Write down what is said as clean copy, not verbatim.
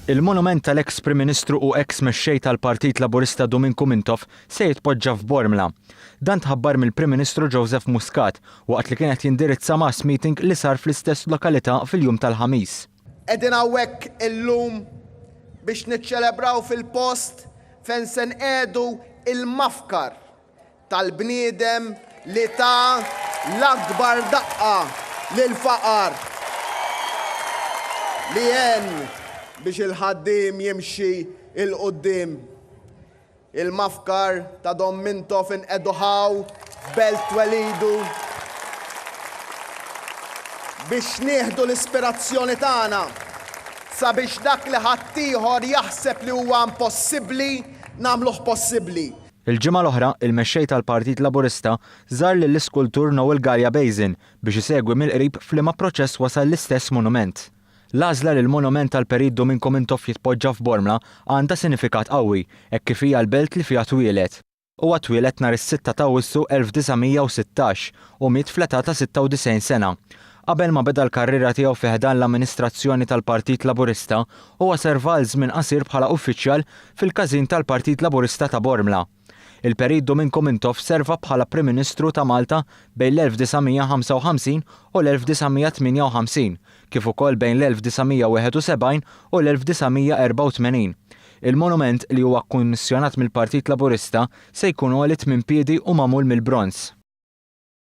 Il-monument tal-eks Prim Ministru u eks mexxej tal-Partit Laburista Domingos Mintoff se jitpoġġa f'Bormla. Dan tħabbar mill-Prim Ministru Joseph Muscat waqt li kienet jindirizza mass meeting li sar fl-istess lokalità fil-jum tal-ħamis. Qegħdin hawnhekk illum biex niċċelebraw fil-post fejn se nqiegħdu il-mafkar tal-bniedem li ta' l-akbar daqqa lil-faqar li hemm biex il-ħaddiem jimxi il-qoddim. Il-mafkar ta' Dom Mintoff inqeduħaw belt Welidu biex nieħdu l-ispirazzjoni tagħna sabiex dak li ħaddieħor jaħseb li huwa impossibbli nagħmluh possibbli. Il-ġimgħa l-oħra, il-mexxej tal-Partit Laburista żar lill-iskultur Noel Galea Bazin biex isegwi mill-qrib f'liema proċess wasal l-istess monument. L-għażla li l-monument tal-Perit Domingos Mintoff jitpoġġa f'Bormla għandha sinifikat qawwi hekk kif hija l-belt li fiha twieled. Huwa twieled nhar is-6 ta' Awwissu 1916 u miet fl-età ta' 96 sena. Qabel ma beda l-karriera tiegħu fi ħdan l-amministrazzjoni tal-Partit Laburista huwa serva għal żmien qasir bħala uffiċjal fil-każin tal-Partit Laburista ta' Bormla. Il-Perit Domingos Mintoff serva bħala Prim Ministru ta' Malta bejn l-1955 u l-1958, kif ukoll bejn l-1971 u l-1984. Il-monument li huwa kummissjonat mill-Partit Laburista se jkun għolit minn piedi u magħmul mill-bronz.